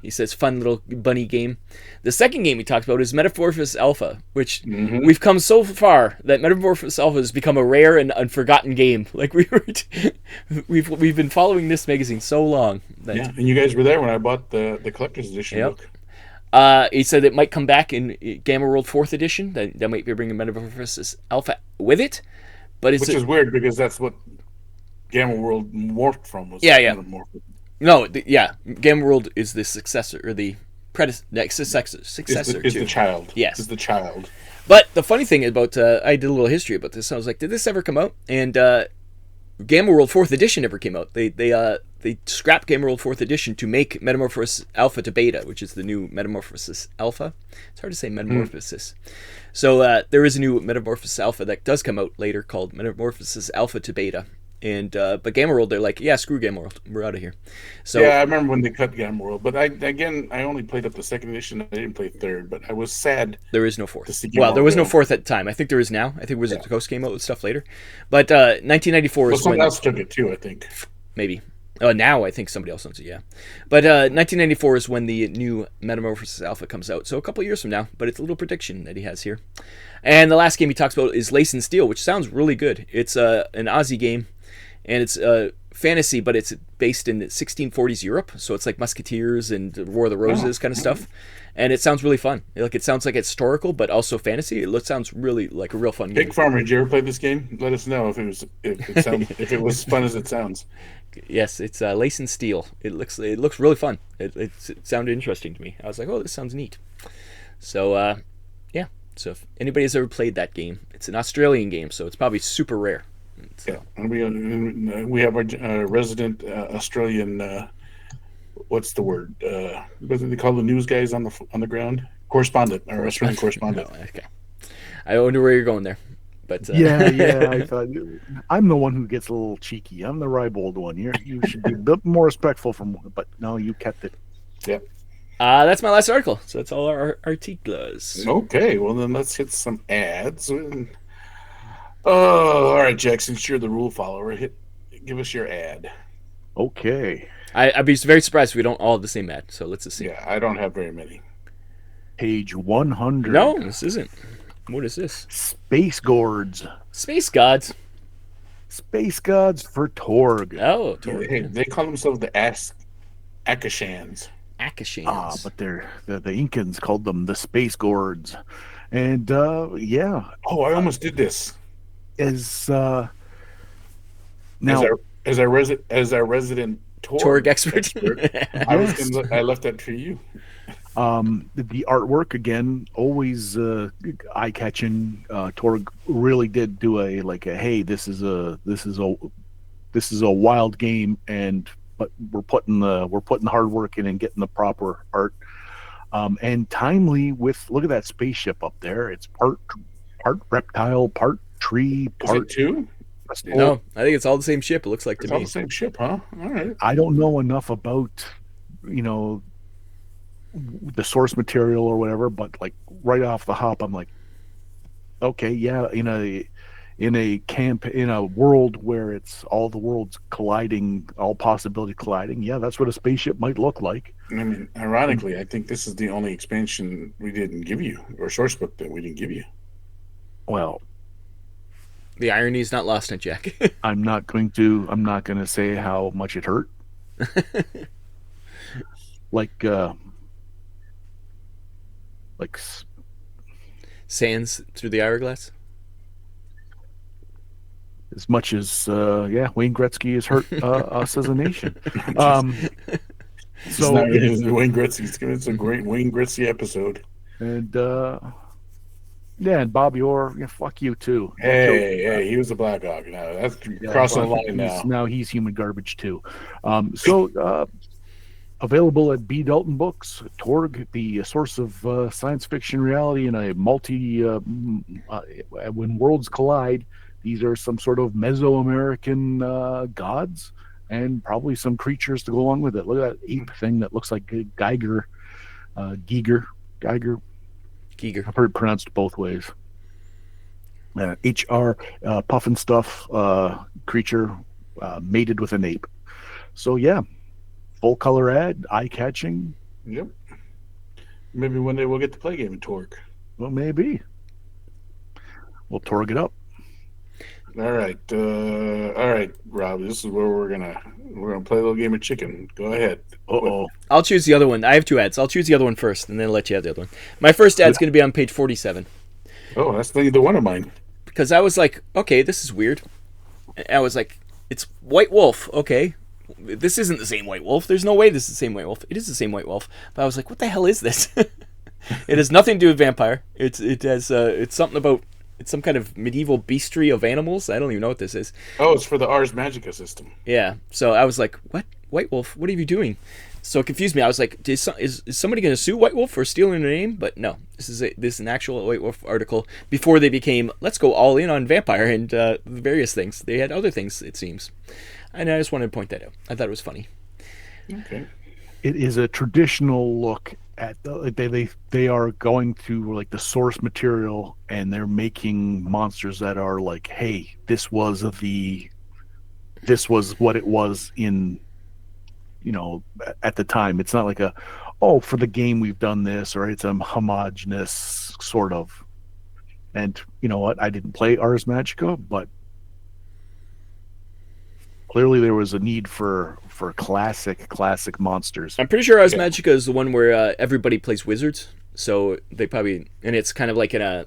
he says, fun little bunny game. The second game he talked about is Metamorphosis Alpha, which we've come so far that Metamorphosis Alpha has become a rare and unforgotten game. Like we've been following this magazine so long. Yeah, and you guys were there when I bought the collector's edition book. He said it might come back in Gamma World 4th edition. That might be bringing Metamorphosis Alpha with it. Which is weird because that's what Gamma World morphed from. Was Metamorphosis. No, Gamma World is the successor, or the successor. Is the child. Yes. Is the child. But the funny thing about, I did a little history about this. I was like, did this ever come out? And Gamma World 4th edition never came out. They scrapped Gamma World 4th edition to make Metamorphosis Alpha to Beta, which is the new Metamorphosis Alpha. It's hard to say Metamorphosis. So there is a new Metamorphosis Alpha that does come out later called Metamorphosis Alpha to Beta. And but Gamma World, they're like, yeah, screw Gamma World, we're out of here. So yeah, I remember when they cut Gamma World, but I only played up the second edition. I didn't play third, but I was sad. There is no fourth. Well, there was no fourth at the time. I think there is now. I think Wizards of the Coast came out with stuff later, but 1994 is when someone else took it too. I think maybe. Now I think somebody else owns it. Yeah, but 1994 is when the new Metamorphosis Alpha comes out. So a couple of years from now, but it's a little prediction that he has here. And the last game he talks about is Lace and Steel, which sounds really good. It's an Aussie game. And it's fantasy, but it's based in 1640s Europe, so it's like Musketeers and War of the Roses kind of stuff. And it sounds really fun. It sounds like it's historical, but also fantasy. It sounds really like a real fun game. Pig Farmer, did you ever play this game? Let us know if it was fun as it sounds. Yes, it's Lace and Steel. It looks really fun. It sounded interesting to me. I was like, oh, this sounds neat. So yeah. So if anybody's ever played that game, it's an Australian game, so it's probably super rare. So. Yeah, and we have our resident Australian. What's the word? What do they call the news guys on the ground? Correspondent, our Australian correspondent. Oh, okay, I wonder where you're going there, but yeah. I thought I'm the one who gets a little cheeky. I'm the ribald one. You should be a bit more respectful but no, you kept it. Yep. That's my last article. So that's all our articles. Okay, well then let's hit some ads. Oh, all right, Jack. Since you're the rule follower, give us your ad. Okay. I'd be very surprised if we don't all have the same ad. So let's just see. Yeah, I don't have very many. Page 100. No, this isn't. What is this? Space Gourds. Space Gods. Space Gods for Torg. Oh, Yeah, Torg. hey, Yeah. they call themselves the Akashans. Akashans. But the Incans called them the Space Gourds. And yeah, Oh, I almost did this as as now, our resident Torg Torg expert. expert. yes, I left that for you. the artwork again, always eye catching. Torg really did do a like a hey, this is a wild game, and but we're putting the hard work in and getting the proper art. And timely with look at that spaceship up there. It's part reptile, part tree, Is it part two? No, I think it's all the same ship. It looks like to It's all me. the same ship, huh? All right. I don't know enough about you know the source material or whatever, but like right off the hop, I'm like, okay, yeah, in a camp in a world where it's all the worlds colliding, all possibility colliding, yeah, that's what a spaceship might look like. I mean, ironically, I think this is the only expansion we didn't give you, or source book that we didn't give you. Well, The irony is not lost on Jack. I'm not going to say how much it hurt. like like Sands through the hourglass. as much as yeah, Wayne Gretzky has hurt us as a nation. Um, It's so not it's Wayne Gretzky. It's a great Wayne Gretzky episode. and yeah, and Bobby Orr, yeah, fuck you too. Hey, he was a Blackhawk. Now that's Yeah, crossing the but line now. now he's human garbage too. So available at B. Dalton Books, Torg, the source of science fiction reality in a when worlds collide. These are some sort of Mesoamerican gods and probably some creatures to go along with it. Look at that ape thing that looks like Geiger. Geiger. Giger. I've heard it pronounced both ways. HR puffin stuff creature mated with an ape. So yeah, full color ad, eye catching. Yep. Maybe one day we'll get to play a game of Torque. Well, maybe we'll torg it up. All right, Rob. This is where we're gonna play a little game of chicken. Go ahead. Uh-oh. I'll choose the other one. I have two ads. I'll choose the other one first, and then I'll let you have the other one. My first ad's going to be on page 47. Oh, that's neither one of mine. Because I was like, okay, this is weird. And I was like, it's White Wolf. Okay. This isn't the same White Wolf. There's no way this is the same White Wolf. It is the same White Wolf. But I was like, what the hell is this? It has nothing to do with vampire. It's something about... It's some kind of medieval beastry of animals. I don't even know what this is. Oh, it's for the Ars Magica system. Yeah. So I was like, what? White Wolf? What are you doing? So it confused me. I was like, is somebody going to sue White Wolf for stealing their name? But no. This is an actual White Wolf article before they became, let's go all in on vampire and various things. They had other things, it seems. And I just wanted to point that out. I thought it was funny. Okay. It is a traditional look at they are going through like the source material and they're making monsters that are like, hey, this was what it was in at the time. It's not like for the game we've done this, or it's a homogenous sort of. And you know what? I didn't play Ars Magica, but clearly there was a need for classic monsters. I'm pretty sure Ars Magica is the one where everybody plays wizards. So they probably, and it's kind of like in a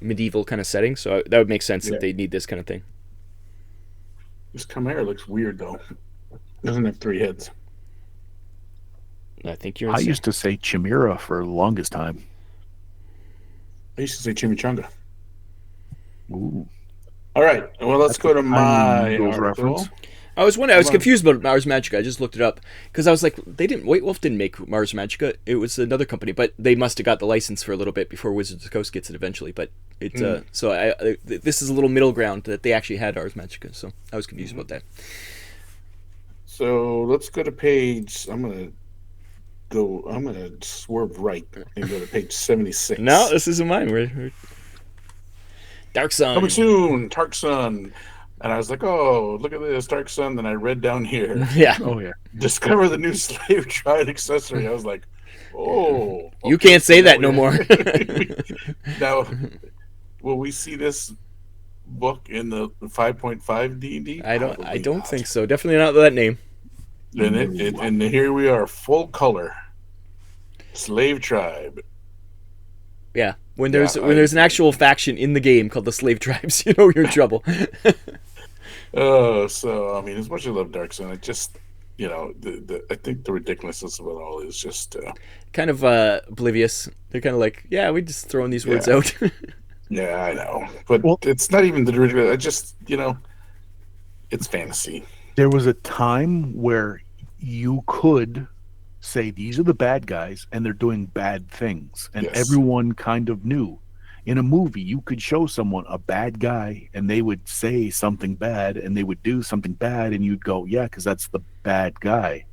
medieval kind of setting. So that would make sense that they need this kind of thing. This Chimera looks weird though. Doesn't have 3 heads. I think you're I insane. used to say Chimera for the longest time. I used to say chimichanga. Ooh. All right. Well, let's go to my Eagles article. reference. I was confused about Mars Magica. I just looked it up because I was like, White Wolf didn't make Mars Magica. It was another company, but they must have got the license for a little bit before Wizards of the Coast gets it eventually. But this is a little middle ground that they actually had Ars Magica. So I was confused about that. So let's go to page. I'm gonna swerve right and go to page 76. No, this isn't mine. We're... Dark Sun. Coming soon, Dark Sun. And I was like, oh, look at this, Dark Sun. Then I read down here. Yeah. Oh yeah. Discover the new Slave Triad accessory. I was like, oh. You can't say that no more. Now, will we see this book in the 5.5 D&D? I Probably don't not. think so. Definitely not that name. And here we are, full color, Slave Tribe. Yeah. Yeah, When there's an actual faction in the game called the Slave Tribes, you know you're in trouble. so I mean, as much as I love Dark Sun, I just, I think the ridiculousness of it all is just, Kind of oblivious. They're kind of like, yeah, we just throwing these words yeah, out. yeah, I know, but Well, it's not even the ridiculous. I just, it's fantasy. there was a time where you could say these are the bad guys and they're doing bad things, and Yes. everyone kind of knew. In a movie, you could show someone a bad guy and they would say something bad and they would do something bad, and you'd go, yeah, because that's the bad guy.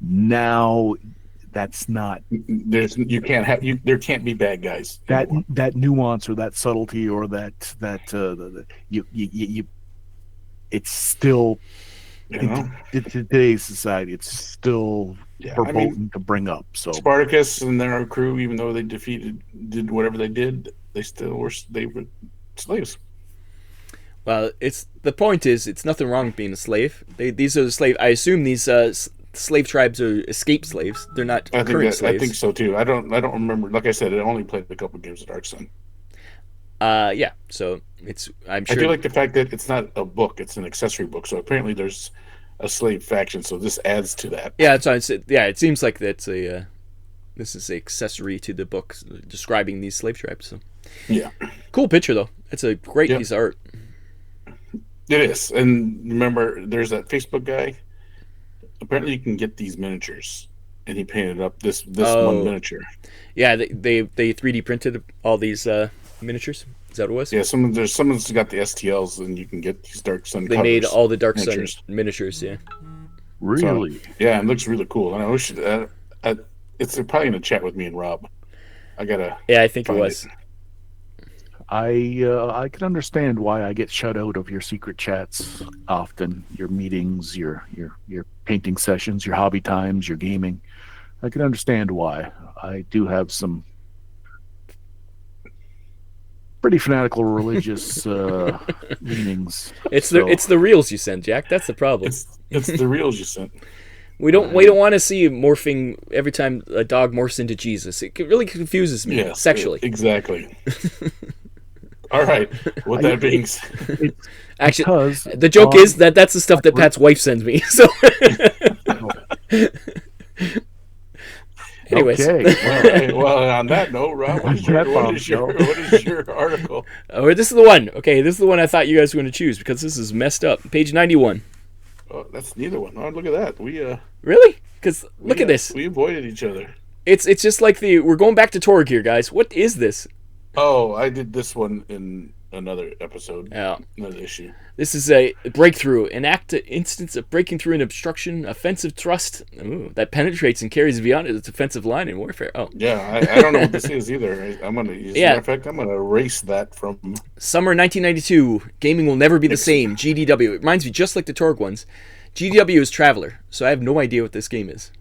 Now, that's not There's you can't have you. There can't be bad guys that anymore. that nuance or that subtlety or you it's still You in know. today's society, it's still Yeah. I mean, verboten to bring up. So Spartacus and their crew, even though they did whatever they did, they were slaves. Well, it's the point is, it's nothing wrong with being a slave. These are the slave. I assume these slave tribes are escaped slaves. They're not current I think slaves. so too. I don't remember. Like I said, I only played a couple games of Dark Sun. Yeah. So it's. I'm I do sure. like the fact that it's not a book; it's an accessory book. So apparently, there's a slave faction. So this adds to that. Yeah. Yeah. It seems like that's a. This is an accessory to the book describing these slave tribes. So. Yeah. Cool picture though. It's a great Yep. piece of art. It is. And remember, there's that Facebook guy. Apparently, you can get these miniatures, and he painted up this one Oh, miniature. yeah. They 3D printed all these miniatures. Is that what it was? Yeah, someone's got the STLs, and you can get these Dark Sun They made covers all the Dark Sun miniatures. miniatures. Yeah. So really, yeah, it looks really cool. And I wish it's probably in a chat with me and Rob. I gotta Yeah, I think it find it. was. I can understand why I get shut out of your secret chats often, your meetings, your painting sessions, your hobby times, your gaming. I can understand why. I do have some pretty fanatical religious leanings. So It's the reels you send, Jack. That's the problem. It's the reels you sent. We don't want to see morphing every time a dog morphs into Jesus. It really confuses me Yes, sexually. exactly. All right. With that being said, it's Actually, because the joke on is that that's the stuff that Pat's wife sends me. So, anyways, okay. all right. Well, on that note, Rob, That bombshell. what is your article? oh, this is the one. Okay, this is the one I thought you guys were going to choose because this is messed up. Page 91. Oh, that's neither one. Oh, look at that. Really? Because look at this. We avoided each other. It's just like we're going back to Torg here, guys. What is this? Oh, I did this one in another episode, Yeah. another issue. This is a breakthrough, an instance of breaking through an obstruction, offensive thrust that penetrates and carries beyond its offensive line in warfare. Oh, Yeah, I don't know what this is either. I'm gonna, as a yeah. matter of fact, I'm gonna erase that from. Summer 1992. Gaming will never be the same. GDW. It reminds me just like the Torg ones. GDW is Traveler, so I have no idea what this game is.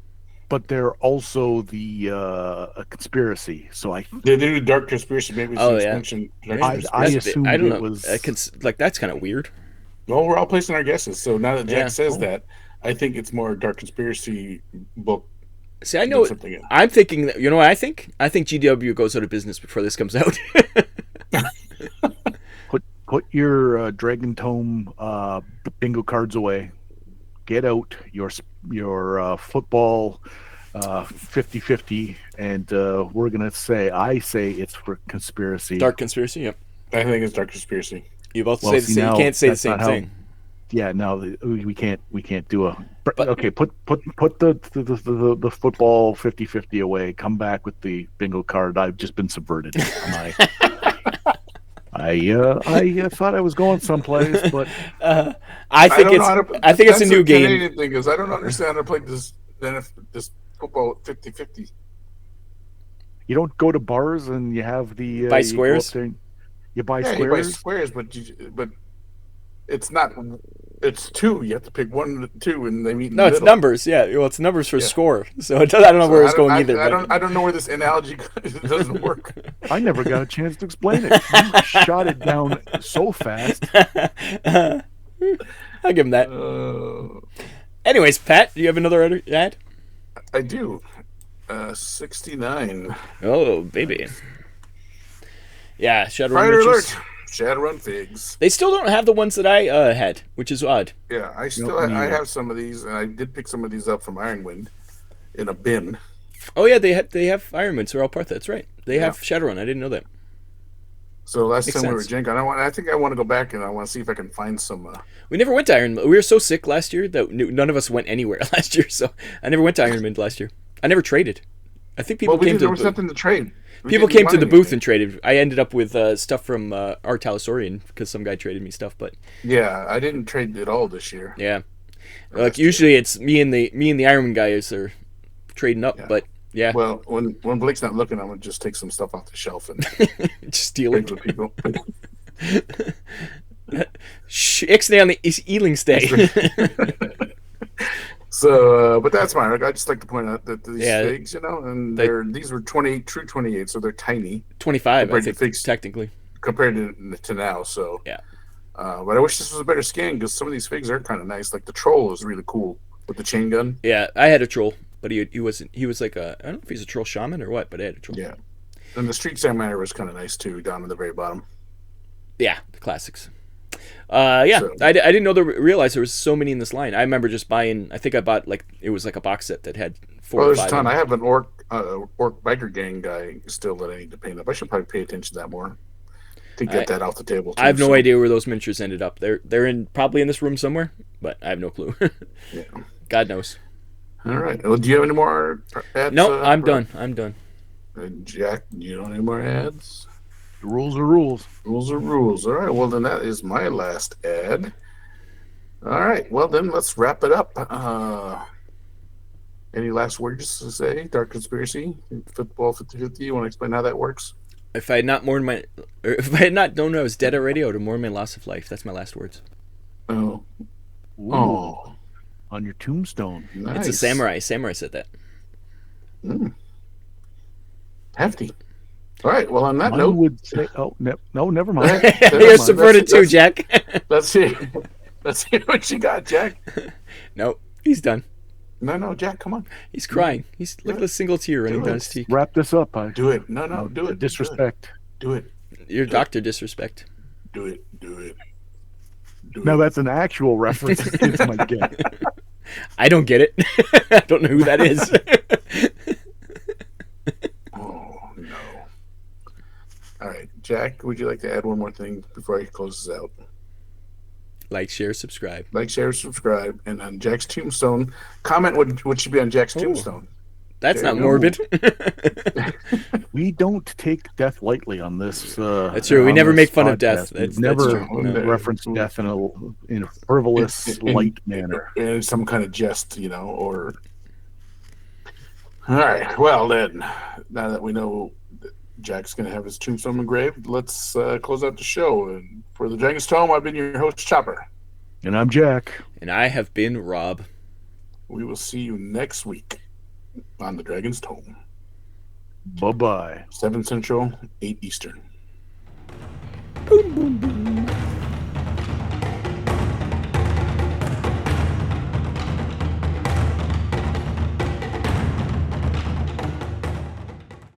But they're also the a conspiracy. So They do Dark Conspiracy, maybe it's Oh, an yeah. extension. Dark I Conspiracy. assumed I don't it know. was. Like that's kind of weird. Well, we're all placing our guesses. So now that Jack Yeah. says that, I think it's more Dark Conspiracy book See, I than know. something else. I'm thinking that. You know what I think? I think GDW goes out of business before this comes out. Put your Dragon Tome bingo cards away. Get out your football 50-50, and we're gonna say I say it's for conspiracy. Dark conspiracy. Yep. I think it's Dark Conspiracy. You both Well, say the see, same. You now can't say the that's same not how- thing. Yeah, no, we can't do a. But- Okay, put the football 50-50 away. Come back with the bingo card. I've just been subverted. I thought I was going someplace, but I think it's. I think it's a new game. Canadian thing because I don't understand how to play this football 50-50. you don't go to bars and you have the Buy you go up squares? there and you buy Yeah, you buy squares. squares, but it's not It's two. You have to pick one of the two, and they meet in No, the it's middle. numbers. Yeah, well, it's numbers for Yeah. score. So I don't know So where it's going either. I don't know where this analogy it doesn't work. I never got a chance to explain it. You shot it down so fast. I'll give him that. Uh, Anyways, Pat, do you have another ad? I do. 69. Oh, baby. Yeah, Shadowrun Fire Adventures. alert! Shadowrun figs. They still don't have the ones that I had, which is odd. Yeah, I still Nope, me I either. have some of these, and I did pick some of these up from Ironwind in a bin. Oh yeah, they have Ironman, so Alpartha. That's right. They Yeah. have Shadowrun. I didn't know that. So last Makes time we were sense. Jenk, I think I want to go back and I want to see if I can find some. We never went to Ironman. We were so sick last year that none of us went anywhere last year. So I never went to Ironman last year. I never traded. I think people came there to was nothing to trade. people came to the booth and traded. I ended up with stuff from Art Talisorian because some guy traded me stuff. But Yeah, I didn't trade at all this year. yeah, like usually it's me and the Ironman guys are trading up. Yeah. But yeah, Well, when Blake's not looking, I'm gonna just take some stuff off the shelf and just steal trade it. with people. Ixnay on the Ealing stay. So, but that's fine. I just like to point out that these Yeah. figs, and these were 28, true 28, so they're tiny 25, I Compared to think, figs. technically. compared to now. So, Yeah. But I wish this was a better skin because some of these figs are kind of nice. Like the troll is really cool with the chain gun. Yeah, I had a troll, but he wasn't. He was like I don't know if he's a troll shaman or what, but I had a troll. Yeah, and the street salamander was kind of nice too, down in the very bottom. Yeah, the classics. Yeah, So- I didn't realize there was so many in this line. I remember just buying. I think I bought it was like a box set that had 4 Well, or there's a 5. ton. in I it. have an orc biker gang guy still that I need to paint up. I should probably pay attention to that more to get that off the table. Too, I have no so, idea where those miniatures ended up. They're probably in this room somewhere, but I have no clue. Yeah. God knows. All right. Well, do you have any more ads? No, I'm done. I'm done. Jack, you don't have any more ads? The rules are rules. Rules are rules. All right. Well, then that is my last ad. All right. Well, then let's wrap it up. Any last words to say? Dark Conspiracy, Football 50-50. You want to explain how that works? If I had not if I had not known I was dead already, I would have mourned my loss of life. That's my last words. Oh. Ooh, Oh. on your tombstone. Nice. It's a samurai. Samurai said that. Hefty. All right. Well, on that Mine note, would say, no, never mind. You're mind. subverted too, That's- Jack. let's see. Let's see what you got, Jack. No, he's done. No, Jack, come on. He's crying. He's look at the single tear running Do down it. his cheek. Wrap this up. Do it. No, do it. Disrespect. Do it. Your doctor disrespect. Do it. Do it. Do Now it. that's an actual reference the kids might get. I don't get it. I don't know who that is. Oh, no. All right. Jack, would you like to add one more thing before I close this out? Like, share, subscribe. Like, share, subscribe, and on Jack's tombstone, comment what should be on Jack's tombstone. That's There not you go. morbid. We don't take death lightly on this. That's true. We on never this make fun of podcast. death. We've That's never true. No. reference death in a frivolous, light manner. In some kind of jest, or. All right. Well, then, now that we know that Jack's going to have his tombstone engraved, let's close out the show. And for the Dragon's Tome, I've been your host, Chopper. And I'm Jack. And I have been Rob. We will see you next week on the Dragon's Tome. Bye-bye. 7 Central, 8 Eastern. Boom, boom, boom.